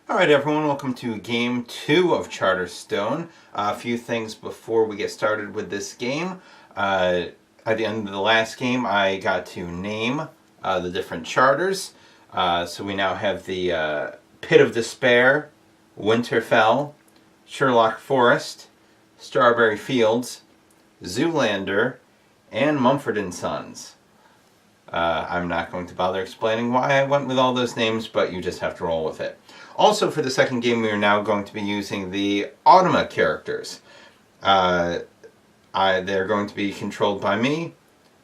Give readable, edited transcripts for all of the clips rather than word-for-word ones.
Alright everyone, welcome to Game 2 of Charterstone. A few things before we get started with this game. At the end of the last game I got to name the different charters. So we now have the Pit of Despair, Winterfell, Sherlock Forest, Strawberry Fields, Zoolander, and Mumford & Sons. I'm not going to bother explaining why I went with all those names, but you just have to roll with it. Also, for the second game, we are now going to be using the Automa characters. They're going to be controlled by me,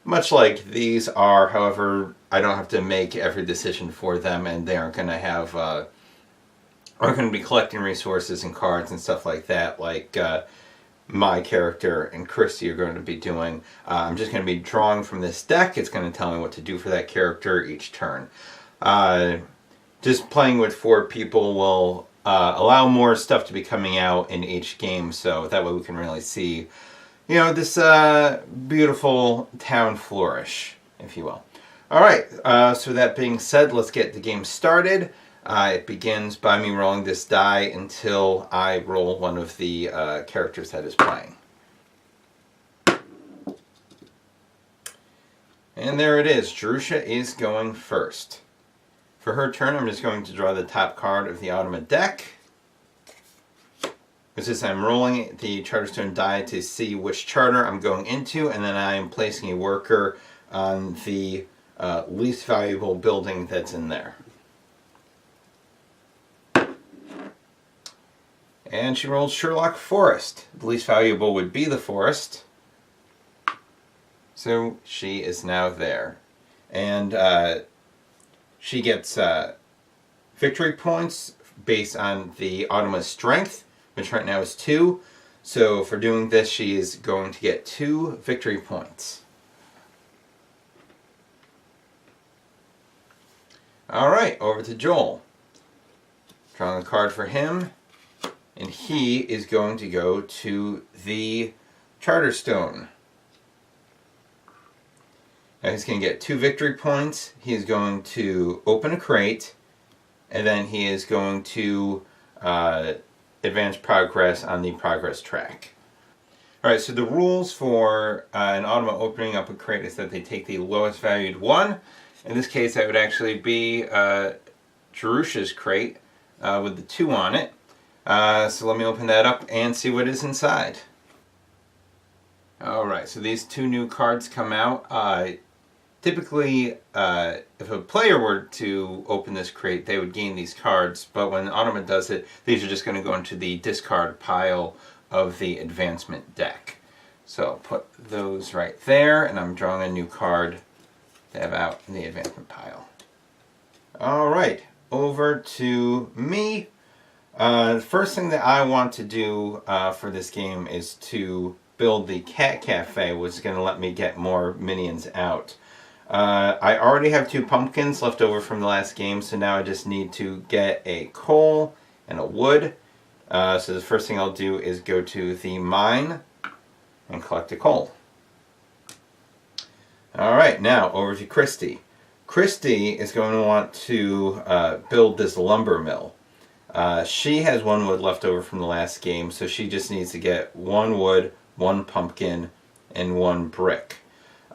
much like these are. However, I don't have to make every decision for them, and they aren't going to have aren't going to be collecting resources and cards and stuff like that, like my character and Christy are going to be doing. I'm just going to be drawing from this deck. It's going to tell me what to do for that character each turn. Just playing with 4 people will allow more stuff to be coming out in each game, so that way we can really see, you know, this beautiful town flourish, if you will. Alright, so that being said, let's get the game started. It begins by me rolling this die until I roll one of the characters that is playing. And there it is. Jerusha is going first. For her turn, I'm just going to draw the top card of the Automa deck. Since I'm rolling the Charterstone die to see which charter I'm going into, and then I am placing a worker on the least valuable building that's in there. And she rolls Sherlock Forest. The least valuable would be the forest. So she is now there. And she gets victory points based on the Automa's strength, which right now is 2. So for doing this, she is going to get 2 victory points. Alright, over to Joel. Drawing a card for him. And he is going to go to the Charterstone. Now he's going to get 2 victory points. He is going to open a crate. And then he is going to advance progress on the progress track. Alright, so the rules for an Automa opening up a crate is that they take the lowest valued one. In this case, that would actually be Jerusha's crate with the 2 on it. So let me open that up and see what is inside. Alright, so these 2 new cards come out. Typically, if a player were to open this crate, they would gain these cards, but when Automa does it, these are just going to go into the discard pile of the advancement deck. So I'll put those right there, and I'm drawing a new card to have out in the advancement pile. Alright, over to me. The first thing that I want to do for this game is to build the Cat Cafe, which is going to let me get more minions out. I already have 2 pumpkins left over from the last game, so now I just need to get a coal and a wood. So the first thing I'll do is go to the mine and collect a coal. Alright, now over to Christy. Christy is going to want to build this lumber mill. She has 1 wood left over from the last game, so she just needs to get 1 wood, 1 pumpkin, and 1 brick.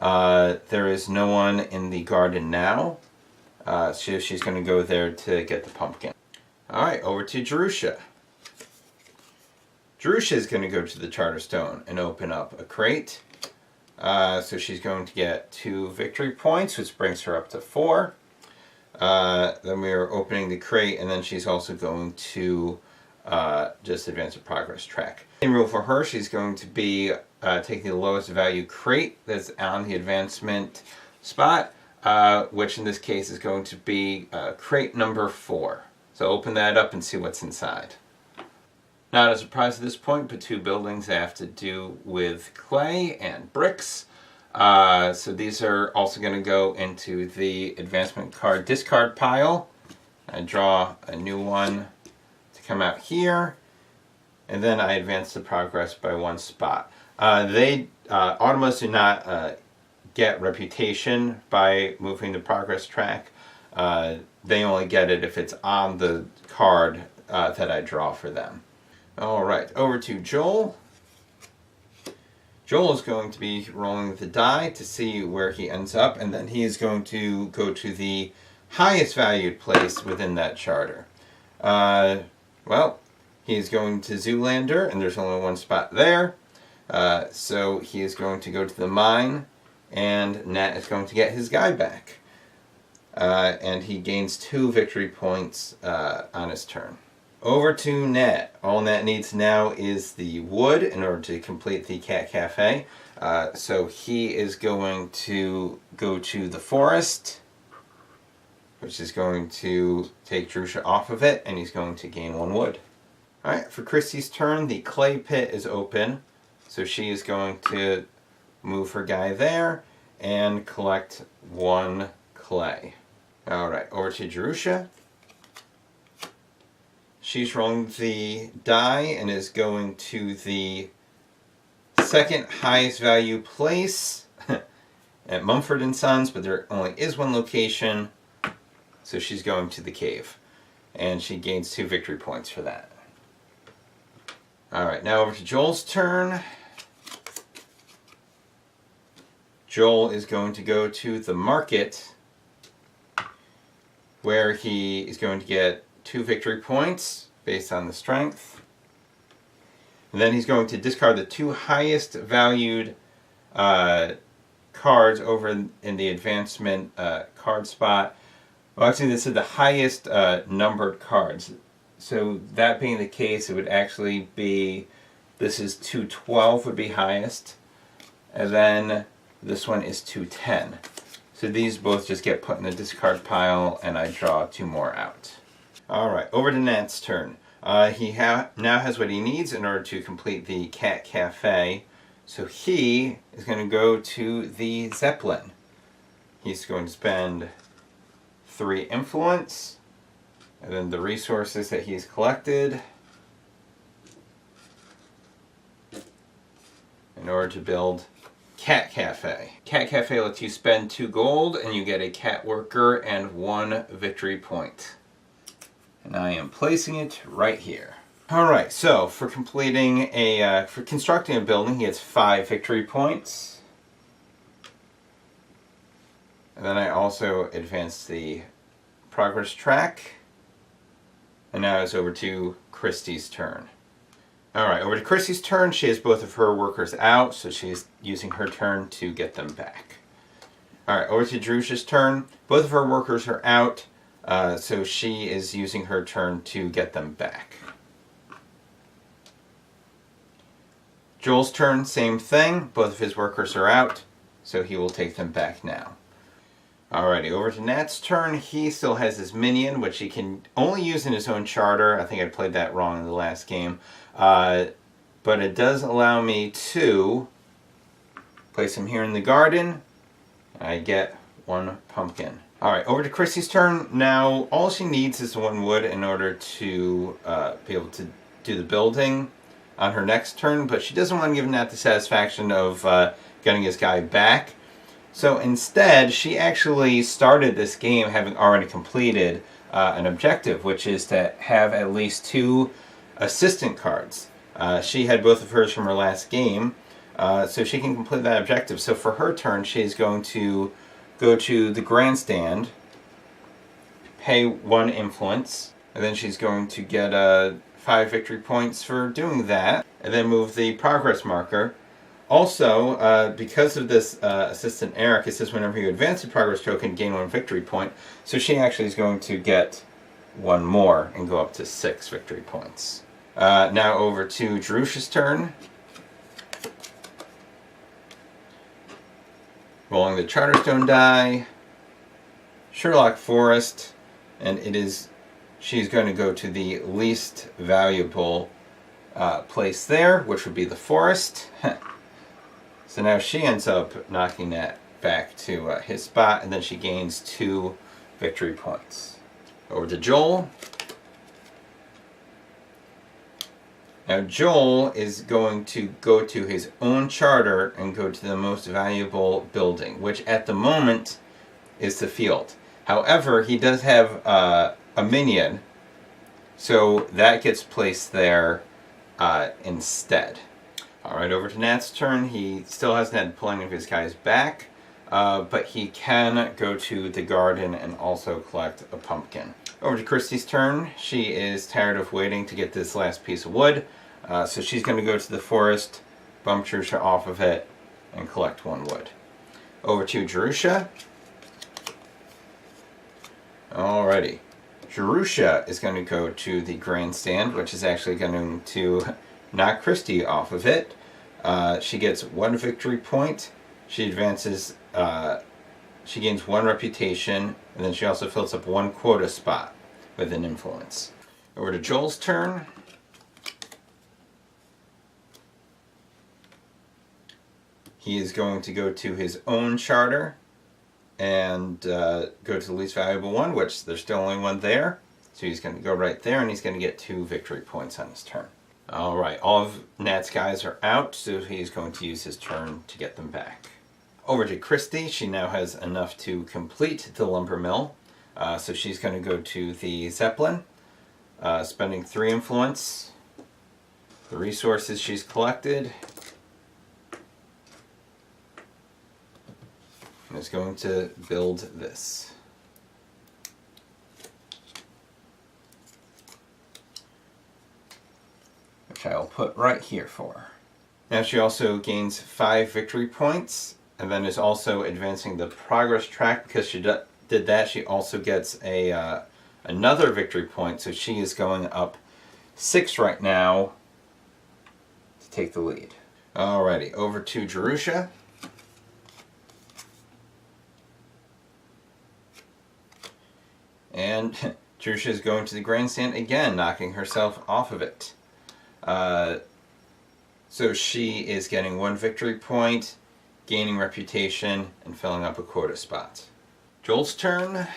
There is no one in the garden now, so she's going to go there to get the pumpkin. Alright, over to Jerusha. Jerusha is going to go to the Charterstone and open up a crate. So she's going to get 2 victory points, which brings her up to 4. Then we are opening the crate, and then she's also going to just advance the progress track. Same rule for her, she's going to be taking the lowest value crate that's on the advancement spot, which in this case is going to be crate number 4. So open that up and see what's inside. Not a surprise at this point, but 2 buildings that have to do with clay and bricks. So these are also going to go into the advancement card discard pile. I draw a new one to come out here, and then I advance the progress by 1 spot. Automas do not get reputation by moving the progress track. They only get it if it's on the card that I draw for them. Alright, over to Joel. Joel is going to be rolling the die to see where he ends up, and then he is going to go to the highest valued place within that charter. Well, he is going to Zoolander, and there's only one spot there. So he is going to go to the mine, and Nat is going to get his guy back. And he gains 2 victory points on his turn. Over to Nat. All Nat needs now is the wood in order to complete the Cat Cafe. So he is going to go to the forest, which is going to take Drusha off of it, and he's going to gain 1 wood. Alright, for Christy's turn, the clay pit is open, so she is going to move her guy there and collect 1 clay. Alright, over to Drusha. She's rolling the die and is going to the second highest value place at Mumford & Sons, but there only is 1 location, so she's going to the cave. And she gains 2 victory points for that. Alright, now over to Joel's turn. Joel is going to go to the market, where he is going to get 2 victory points based on the strength. And then he's going to discard the 2 highest valued cards over in the advancement card spot. Well, actually, this is the highest numbered cards. So that being the case, it would actually be, this is 212 would be highest, and then this one is 210. So these both just get put in the discard pile, and I draw 2 more out. Alright, over to Nat's turn. He now has what he needs in order to complete the Cat Cafe, so he is going to go to the Zeppelin. He's going to spend 3 influence, and then the resources that he's collected in order to build Cat Cafe. Cat Cafe lets you spend 2 gold and you get a cat worker and 1 victory point. And I am placing it right here. Alright, so for completing for constructing a building, he gets 5 victory points. And then I also advanced the progress track. And now it's over to Christy's turn. Alright, over to Christy's turn. She has both of her workers out, so she's using her turn to get them back. Alright, over to Drusha's turn. Both of her workers are out, so she is using her turn to get them back. Joel's turn, same thing. Both of his workers are out, so he will take them back now. Alrighty, over to Nat's turn. He still has his minion, which he can only use in his own charter. I think I played that wrong in the last game. But it does allow me to place him here in the garden. I get 1 pumpkin. Alright, over to Chrissy's turn. Now, all she needs is 1 wood in order to be able to do the building on her next turn, but she doesn't want to give Nat the satisfaction of getting his guy back. So instead, she actually started this game having already completed an objective, which is to have at least 2 assistant cards. She had both of hers from her last game, so she can complete that objective. So for her turn, she's going to go to the grandstand, pay 1 influence, and then she's going to get 5 victory points for doing that, and then move the progress marker. Also, because of this assistant Eric, it says whenever you advance the progress token, gain 1 victory point. So she actually is going to get 1 more and go up to 6 victory points. Now over to Drusha's turn. Rolling the Charterstone die, Sherlock Forest, and she's going to go to the least valuable place there, which would be the forest. So now she ends up knocking that back to his spot, and then she gains 2 victory points. Over to Joel. Now Joel is going to go to his own charter and go to the most valuable building, which at the moment is the field. However, he does have a minion, So that gets placed there instead. Alright, over to Nat's turn. He still hasn't had pull any of his guys back, but he can go to the garden and also collect a pumpkin. Over to Christy's turn. She is tired of waiting to get this last piece of wood, so she's going to go to the forest, bump Jerusha off of it, and collect 1 wood. Over to Jerusha. Alrighty. Jerusha is going to go to the grandstand, which is actually going to knock Christy off of it. She gets 1 victory point. She advances, she gains 1 reputation, and then she also fills up 1 quota spot with an influence. Over to Joel's turn. He is going to go to his own charter and go to the least valuable one, which there's still only 1 there. So he's going to go right there, and he's going to get 2 victory points on his turn. Alright, all of Nat's guys are out, so he's going to use his turn to get them back. Over to Christy. She now has enough to complete the lumber mill. So she's going to go to the Zeppelin, spending 3 influence. The resources she's collected. And is going to build this. Which I'll put right here for her. Now she also gains 5 victory points, and then is also advancing the progress track. Because she did that, she also gets a another victory point, so she is going up 6 right now to take the lead. Alrighty, over to Jerusha. And Jerusha is going to the grandstand again, knocking herself off of it. So she is getting 1 victory point, gaining reputation, and filling up a quota spot. Joel's turn.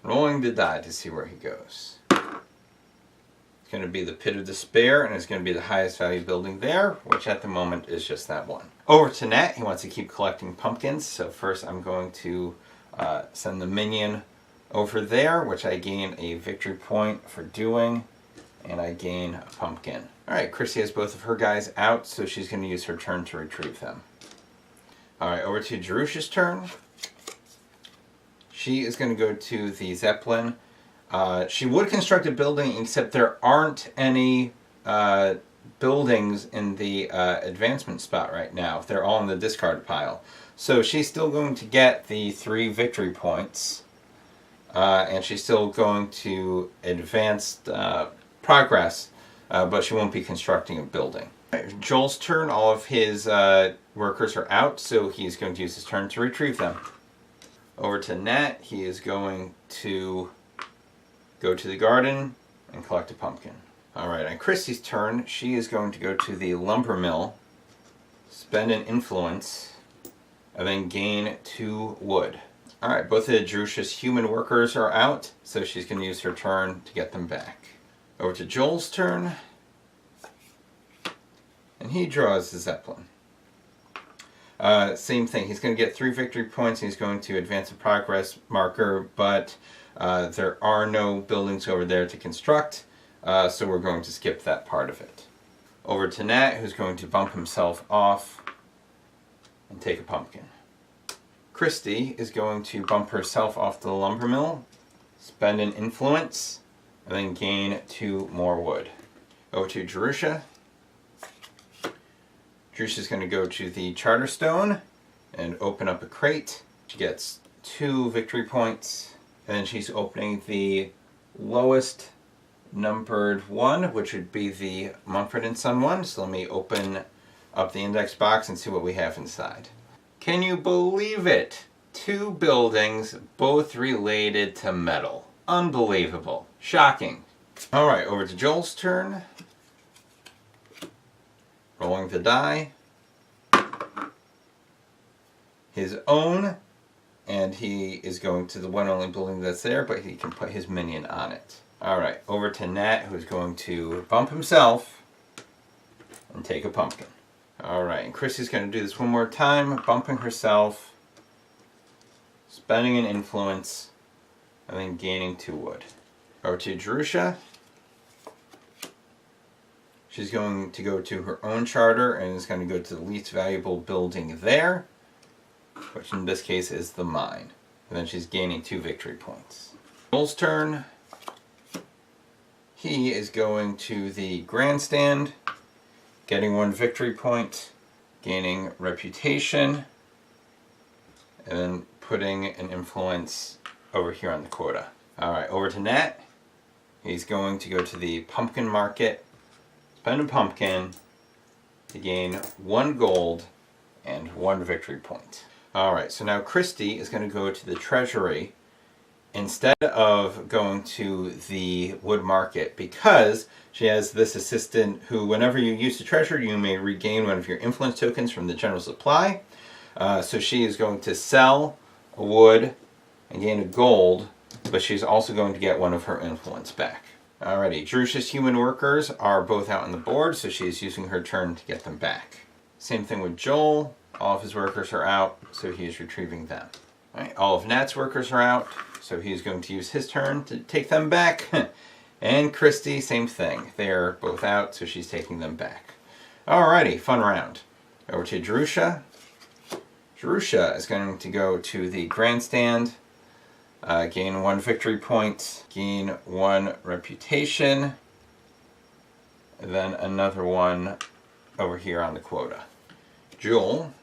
Rolling the die to see where he goes. It's going to be the Pit of Despair, and it's going to be the highest value building there, which at the moment is just that one. Over to Nat. He wants to keep collecting pumpkins, so first I'm going to send the minion over there, which I gain a victory point for doing, and I gain a pumpkin. Alright, Chrissy has both of her guys out, so she's going to use her turn to retrieve them. Alright, over to Jerusha's turn. She is going to go to the Zeppelin. She would construct a building, except there aren't any buildings in the advancement spot right now. They're all in the discard pile. So she's still going to get the 3 victory points, and she's still going to advance progress, but she won't be constructing a building. Joel's turn. All of his workers are out, so he's going to use his turn to retrieve them. Over to Nat. He is going to go to the garden and collect a pumpkin. Alright, on Christy's turn, she is going to go to the lumber mill, spend an influence, and then gain 2 wood. Alright, both of Jerusha's human workers are out, so she's going to use her turn to get them back. Over to Joel's turn, and he draws the Zeppelin. Same thing, he's going to get 3 victory points, and he's going to advance a progress marker, but there are no buildings over there to construct, so we're going to skip that part of it. Over to Nat, who's going to bump himself off and take a pumpkin. Christy is going to bump herself off the lumber mill, spend an influence, and then gain 2 more wood. Over to Jerusha. Jerusha's going to go to the Charterstone and open up a crate. She gets 2 victory points, and then she's opening the lowest numbered one, which would be the Mumford & Son one. So let me open up the index box and see what we have inside. Can you believe it? 2 buildings, both related to metal. Unbelievable. Shocking. Alright, over to Joel's turn. Rolling the die. His own, and he is going to the one only building that's there, but he can put his minion on it. Alright, over to Nat, who's going to bump himself and take a pumpkin. Alright, and Chrissy's going to do this one more time, bumping herself, spending an influence, and then gaining 2 wood. Over to Jerusha. She's going to go to her own charter and is going to go to the least valuable building there, which in this case is the mine. And then she's gaining 2 victory points. Joel's turn. He is going to the grandstand, getting 1 victory point, gaining reputation, and then putting an influence over here on the quota. Alright, over to Nat. He's going to go to the pumpkin market, spend a pumpkin to gain 1 gold and 1 victory point. Alright, so now Christy is going to go to the treasury instead of going to the wood market, because she has this assistant who, whenever you use the treasure, you may regain 1 of your influence tokens from the general supply. So she is going to sell a wood and gain a gold, but she's also going to get 1 of her influence back. Alrighty, Jerusha's human workers are both out on the board, so she is using her turn to get them back. Same thing with Joel. All of his workers are out, so he is retrieving them. Alright, all of Nat's workers are out, so he's going to use his turn to take them back. And Christy, same thing. They are both out, so she's taking them back. Alrighty, fun round. Over to Jerusha. Jerusha is going to go to the grandstand, gain 1 victory point, gain 1 reputation, and then another 1 over here on the quota. Joel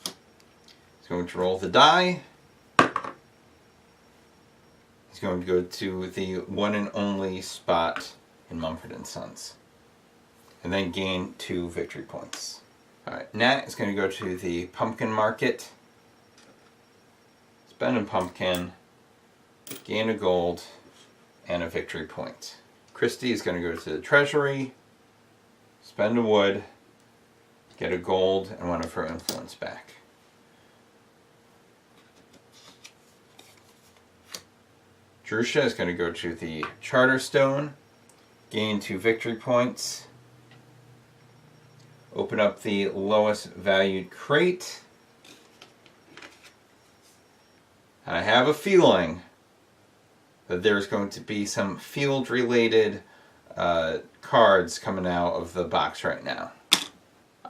is going to roll the die. He's going to go to the 1 and only spot in Mumford & Sons, and then gain 2 victory points. Alright, Nat is going to go to the pumpkin market, spend a pumpkin, gain a gold, and a victory point. Christy is going to go to the treasury, spend a wood, get a gold, and 1 of her influence back. Jerusha is going to go to the Charterstone, gain 2 victory points, open up the lowest valued crate. I have a feeling that there's going to be some field related cards coming out of the box right now.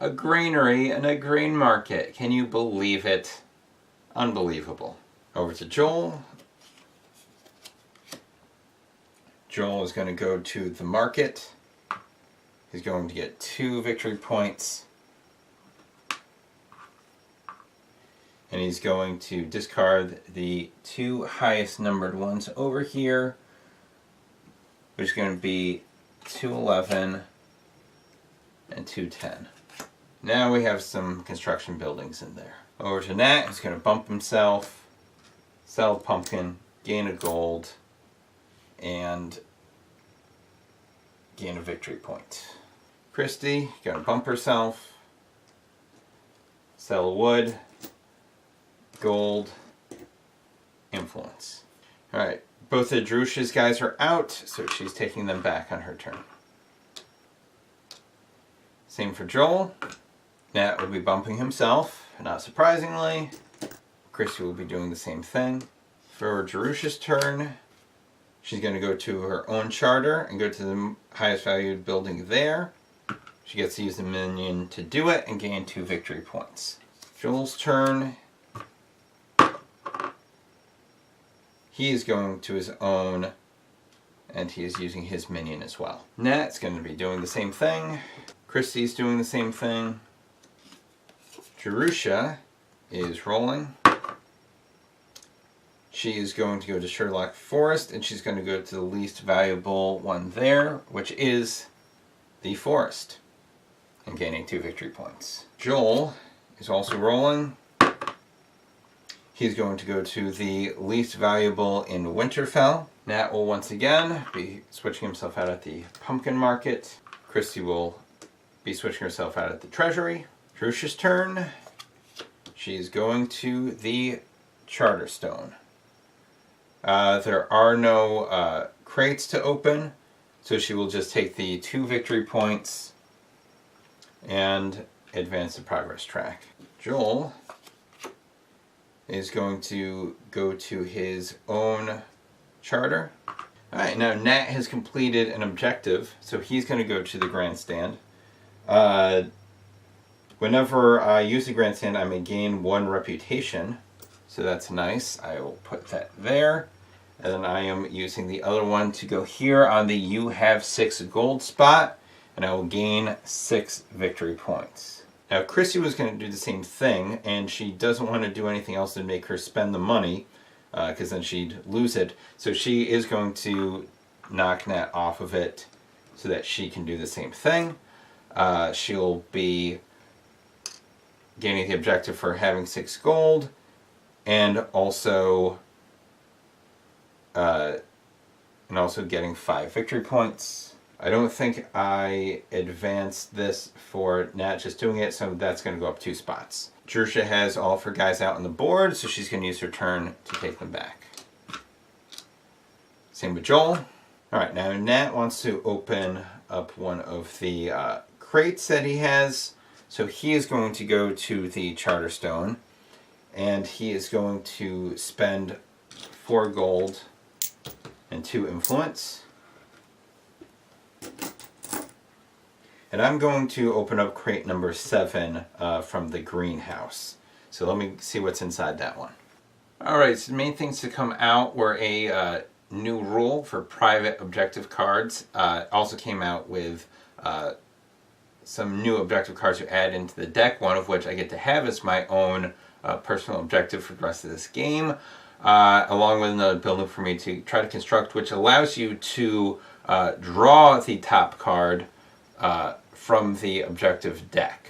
A granary and a grain market. Can you believe it? Unbelievable. Over to Joel. Joel is going to go to the market. He's going to get 2 victory points. And he's going to discard the 2 highest numbered ones over here, which is going to be 211 and 210. Now we have some construction buildings in there. Over to Nat, who's going to bump himself, sell a pumpkin, gain a gold, and gain a victory point. Christy, going to bump herself, sell a wood, gold, influence. Alright, both of Jerusha's guys are out, so she's taking them back on her turn. Same for Joel. Nat will be bumping himself, not surprisingly. Christy will be doing the same thing. For Jerusha's turn, she's going to go to her own charter and go to the highest valued building there. She gets to use the minion to do it and gain 2 victory points. Joel's turn. He is going to his own, and he is using his minion as well. Nat's going to be doing the same thing. Christy's doing the same thing. Jerusha is rolling. She is going to go to Sherlock Forest, and she's going to go to the least valuable one there, which is the forest, and gaining 2 victory points. Joel is also rolling. He's going to go to the least valuable in Winterfell. Nat will once again be switching himself out at the pumpkin market. Christy will be switching herself out at the treasury. Jerusha's turn. She's going to the Charterstone. There are no crates to open, so she will just take the 2 victory points and advance the progress track. Joel is going to go to his own charter, Alright, now Nat has completed an objective, so he's going to go to the grandstand. Whenever I use the grandstand, I may gain 1 reputation, so that's nice. I will put that there. And then I am using the other one to go here on the you have 6 gold spot, and I will gain 6 victory points. Now Chrissy was going to do the same thing, and she doesn't want to do anything else to make her spend the money, because then she'd lose it. So she is going to knock Nat off of it so that she can do the same thing. She'll be gaining the objective for having 6 gold, and also getting 5 victory points. I don't think I advanced this for Nat just doing it, so that's going to go up 2 spots. Jerusha has all of her guys out on the board, so she's going to use her turn to take them back. Same with Joel. Alright, now Nat wants to open up one of the crates that he has, so he is going to go to the Charterstone, and he is going to spend 4 gold and 2 influence. And I'm going to open up crate number 7 from the greenhouse. So let me see what's inside that one. Alright, so the main things to come out were a new rule for private objective cards. Also came out with some new objective cards to add into the deck, one of which I get to have as my own personal objective for the rest of this game, along with another building for me to try to construct, which allows you to draw the top card from the objective deck.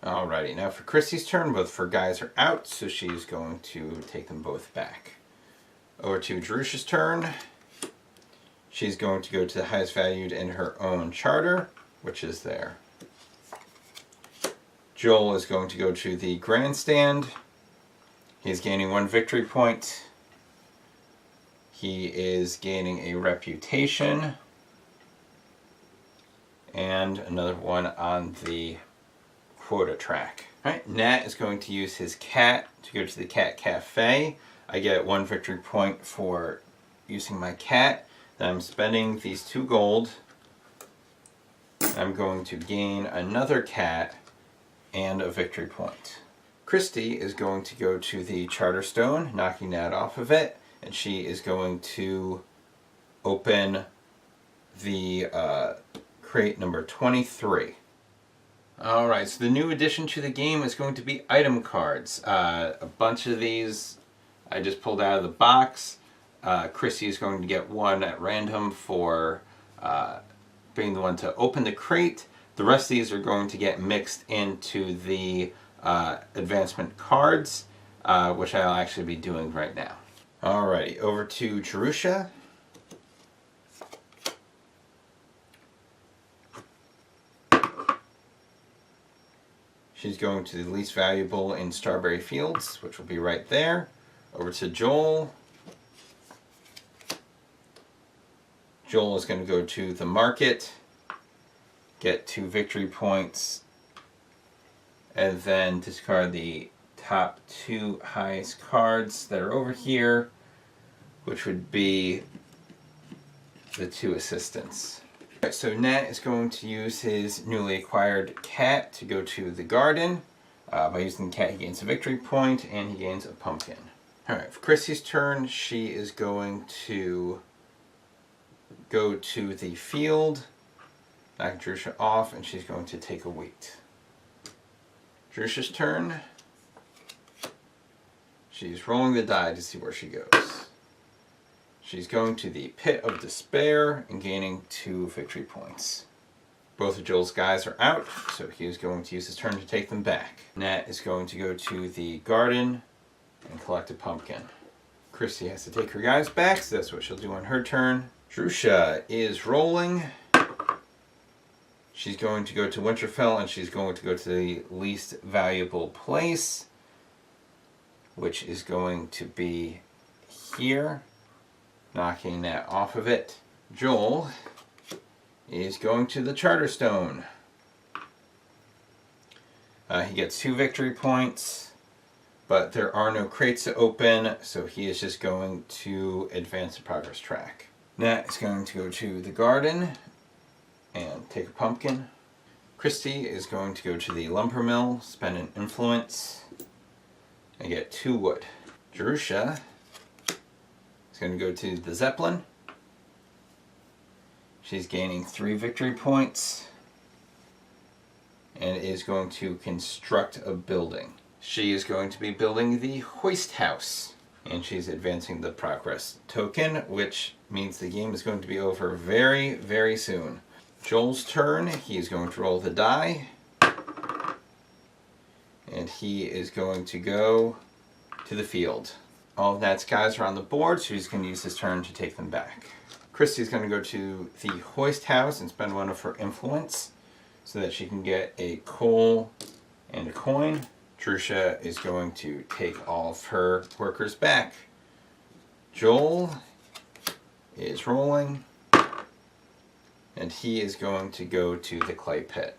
Alrighty, now for Chrissy's turn, both of her guys are out, so she's going to take them both back. Over to Jerusha's turn. She's going to go to the highest valued in her own charter, which is there. Joel is going to go to the grandstand. He's gaining 1 victory point. He is gaining a reputation. And another one on the quota track. Alright, Nat is going to use his cat to go to the cat cafe. I get 1 victory point for using my cat. Then I'm spending these 2 gold. I'm going to gain another cat and a victory point. Christy is going to go to the Charterstone, knocking Nat off of it, and she is going to open the crate number 23. Alright, so the new addition to the game is going to be item cards. A bunch of these I just pulled out of the box. Chrissy is going to get 1 at random for being the one to open the crate. The rest of these are going to get mixed into the advancement cards, which I'll actually be doing right now. Alrighty, over to Jerusha. She's going to the least valuable in Starberry Fields, which will be right there. Over to Joel. Joel is going to go to the market, get 2 victory points, and then discard the top 2 highest cards that are over here, which would be the 2 assistants. Right, so Nat is going to use his newly acquired cat to go to the garden. By using the cat, he gains a victory point and he gains a pumpkin. Alright, for Chrissy's turn, she is going to go to the field, knock Jerusha off, and she's going to take a wheat. Jerusha's turn. She's rolling the die to see where she goes. She's going to the Pit of Despair and gaining 2 victory points. Both of Joel's guys are out, so he is going to use his turn to take them back. Nat is going to go to the garden and collect a pumpkin. Chrissy has to take her guys back, so that's what she'll do on her turn. Jerusha is rolling. She's going to go to Winterfell, and she's going to go to the least valuable place, which is going to be here, knocking that off of it. Joel is going to the Charterstone. He gets 2 victory points, but there are no crates to open, so he is just going to advance the progress track. Nat is going to go to the garden and take a pumpkin. Christy is going to go to the lumber mill, spend an influence, and get 2 wood. Jerusha is going to go to the Zeppelin. She's gaining 3 victory points and is going to construct a building. She is going to be building the hoist house, and she's advancing the progress token, which means the game is going to be over very, very soon. Joel's turn. He is going to roll the die, and he is going to go to the field. All of Nat's guys are on the board, so he's going to use his turn to take them back. Christy's going to go to the hoist house and spend 1 of her influence so that she can get a coal and a coin. Jerusha is going to take all of her workers back. Joel is rolling, and he is going to go to the clay pit.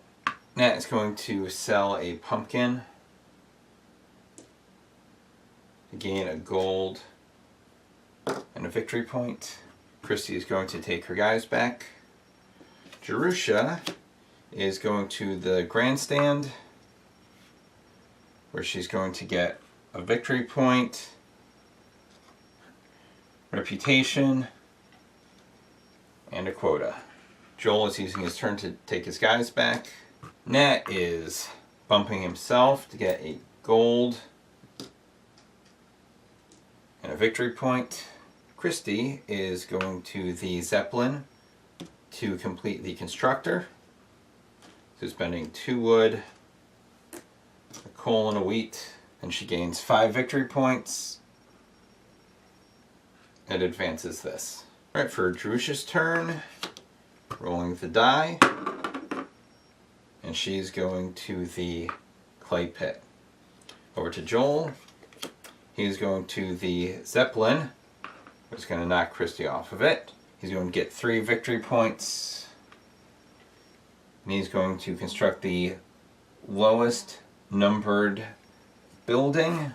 Nat is going to sell a pumpkin to gain a gold and a victory point. Christy is going to take her guys back. Jerusha is going to the grandstand, where she's going to get a victory point, reputation, and a quota. Joel is using his turn to take his guys back. Nat is bumping himself to get a gold and a victory point. Christy is going to the Zeppelin to complete the constructor. So spending 2 wood, a coal and a wheat, and she gains 5 victory points and advances this. Alright, for Jerusha's turn, rolling the die, and she's going to the clay pit. Over to Joel. He's going to the Zeppelin, which is going to knock Christy off of it. He's going to get 3 victory points, and he's going to construct the lowest numbered building,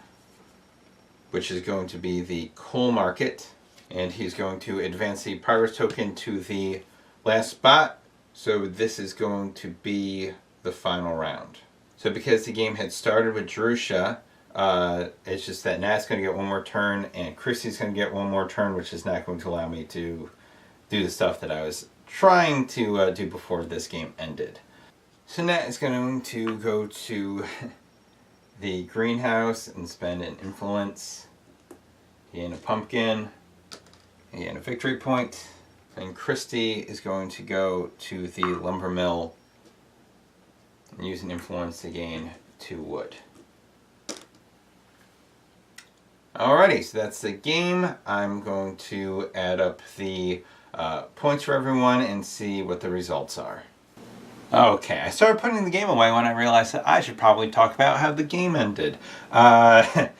which is going to be the coal market, and he's going to advance the progress token to the last spot, so this is going to be the final round. So because the game had started with Jerusha, it's just that Nat's going to get 1 more turn and Christy's going to get 1 more turn, which is not going to allow me to do the stuff that I was trying to do before this game ended. So Nat is going to go to the greenhouse and spend an influence, gain a pumpkin, and a victory point. And Christy is going to go to the lumber mill and use an influence to gain 2 wood. Alrighty, so that's the game. I'm going to add up the points for everyone and see what the results are. Okay, I started putting the game away when I realized that I should probably talk about how the game ended. I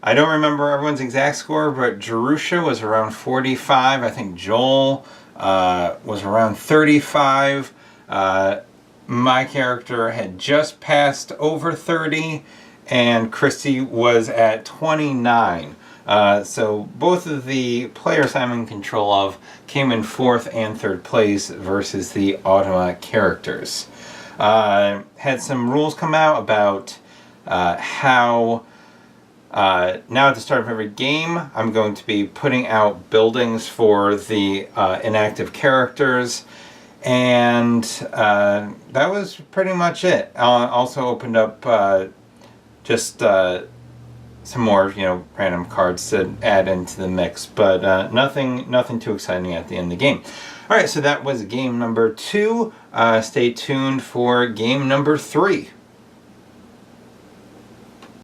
don't remember everyone's exact score, but Jerusha was around 45. I think Joel was around 35. My character had just passed over 30, and Christy was at 29. So both of the players I'm in control of came in 4th and 3rd place versus the Automa characters. Had some rules come out about how now at the start of every game I'm going to be putting out buildings for the inactive characters, and that was pretty much it. Also opened up just some more, random cards to add into the mix, but nothing too exciting at the end of the game. All right, so that was game number 2. Stay tuned for game number 3.